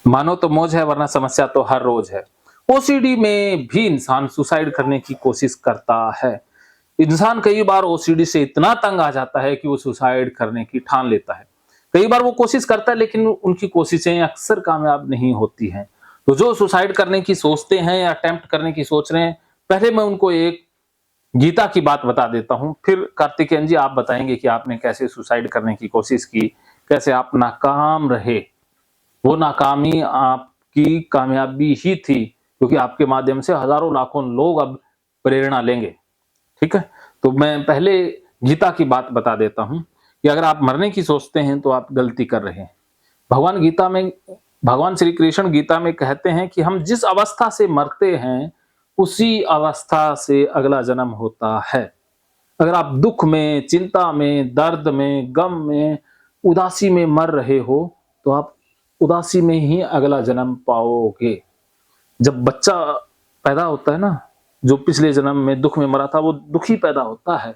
मानो तो मौज है वरना समस्या तो हर रोज है। ओसीडी में भी इंसान सुसाइड करने की कोशिश करता है। इंसान कई बार ओसीडी से इतना तंग आ जाता है कि वो सुसाइड करने की ठान लेता है। कई बार वो कोशिश करता है लेकिन उनकी कोशिशें अक्सर कामयाब नहीं होती हैं। तो जो सुसाइड करने की सोचते हैं या अटेम्प्ट करने की सोच रहे हैं, पहले मैं उनको एक गीता की बात बता देता हूँ, फिर कार्तिकेयन जी आप बताएंगे कि आपने कैसे सुसाइड करने की कोशिश की, कैसे आप नाकाम रहे। वो नाकामी आपकी कामयाबी ही थी, क्योंकि आपके माध्यम से हजारों लाखों लोग अब प्रेरणा लेंगे। ठीक है? तो मैं पहले गीता की बात बता देता हूँ कि अगर आप मरने की सोचते हैं तो आप गलती कर रहे हैं। भगवान श्री कृष्ण गीता में कहते हैं कि हम जिस अवस्था से मरते हैं उसी अवस्था से अगला जन्म होता है। अगर आप दुख में, चिंता में, दर्द में, गम में, उदासी में मर रहे हो तो आप उदासी में ही अगला जन्म पाओगे। जब बच्चा पैदा होता है ना, जो पिछले जन्म में दुख में मरा था वो दुखी पैदा होता है।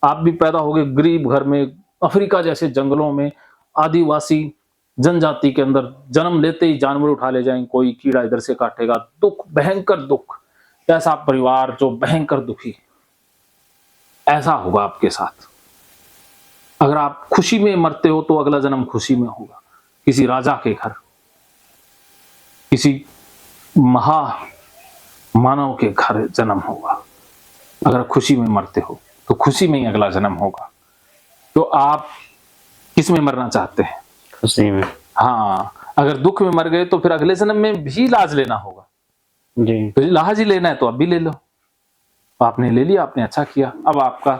आप भी पैदा होगे गरीब घर में, अफ्रीका जैसे जंगलों में, आदिवासी जनजाति के अंदर, जन्म लेते ही जानवर उठा ले जाएंगे, कोई कीड़ा इधर से काटेगा, दुख, भयंकर दुख। ऐसा परिवार जो भयंकर दुखी, ऐसा होगा आपके साथ। अगर आप खुशी में मरते हो तो अगला जन्म खुशी में होगा, किसी राजा के घर, किसी महा मानव के घर जन्म होगा। अगर खुशी में मरते हो तो खुशी में ही अगला जन्म होगा। तो आप किस में मरना चाहते हैं? खुशी में। हाँ, अगर दुख में मर गए तो फिर अगले जन्म में भी इलाज लेना होगा जी। तो इलाज ही लेना है तो अब भी ले लो। आपने ले लिया, आपने अच्छा किया। अब आपका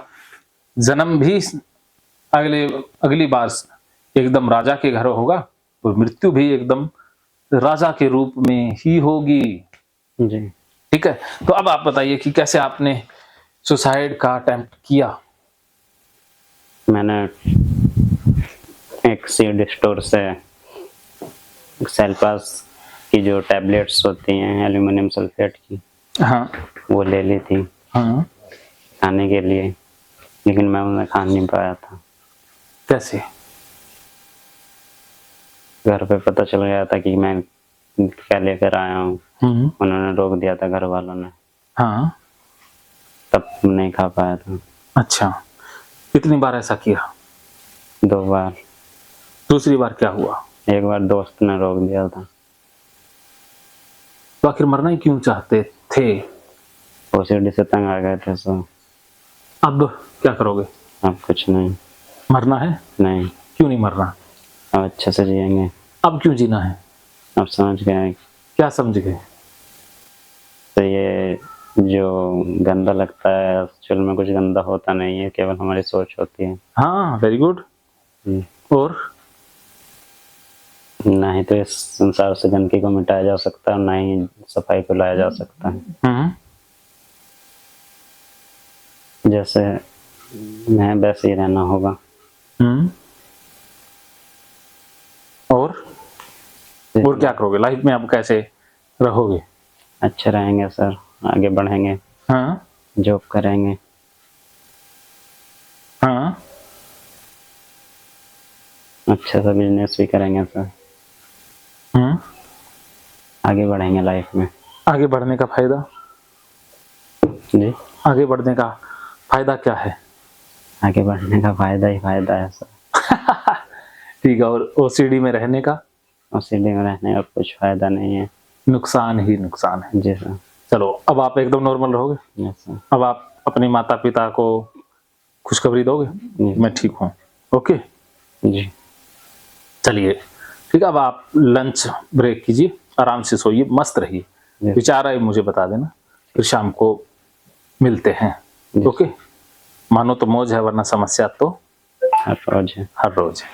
जन्म भी अगली बार एकदम राजा के घर होगा और मृत्यु भी एकदम राजा के रूप में ही होगी। जी। ठीक है? तो अब आप बताइए कि कैसे आपने सुसाइड का अटेम्प्ट किया? मैंने एक सीड स्टोर से सेल्पास की जो टैबलेट्स होती हैं एल्यूमिनियम सल्फेट की, हाँ, वो ले ली थी हाँ, खाने के लिए, लेकिन मैं उन्हें खा नहीं पाया था। कैसे? घर पे पता चल गया था कि मैं क्या लेकर आया हूँ, उन्होंने रोक दिया था घर वालों ने। हाँ, तब नहीं खा पाया था। अच्छा, कितनी बार ऐसा किया? 2 बार। दूसरी बार क्या हुआ? एक बार दोस्त ने रोक दिया था। तो आखिर मरना ही क्यों चाहते थे? ओसीडी से तंग आ गए थे सो। अब क्या करोगे? अब कुछ नहीं। मरना है? नहीं। क्यों नहीं मरना? अब अच्छे से जिएंगे। अब क्यों जीना है? अब समझ गए। क्या समझ गए? तो ये जो गंदा लगता है एक्चुअल में कुछ गंदा होता नहीं है, केवल हमारी सोच होती है। हाँ, वेरी गुड। और ना ही तो इस संसार से गंदगी को मिटाया जा सकता है, ना ही सफाई को लाया जा सकता है। जैसे मैं वैसे ही रहना होगा। और क्या करोगे लाइफ में? अब कैसे रहोगे? अच्छे रहेंगे सर, आगे बढ़ेंगे। हाँ, जॉब करेंगे। हाँ, अच्छा सा बिजनेस भी करेंगे सर। आगे बढ़ेंगे लाइफ में। आगे बढ़ने का फायदा? जी, आगे बढ़ने का फायदा क्या है? आगे बढ़ने का फायदा ही फायदा है सर। ठीक है। और ओसीडी में रहने का? ओसीडी में रहने का कुछ फायदा नहीं है, नुकसान ही नुकसान है। जी सर। चलो, अब आप एकदम नॉर्मल रहोगे। Yes sir. अब आप अपने माता पिता को खुशखबरी दोगे मैं ठीक हूँ? ओके जी। चलिए ठीक है। अब आप लंच ब्रेक कीजिए, आराम से सोइए, मस्त रहिए, विचार आए मुझे बता देना, फिर शाम को मिलते हैं। ओके? मानो तो मौज है वरना समस्या तो हर रोज है। हर रोज है।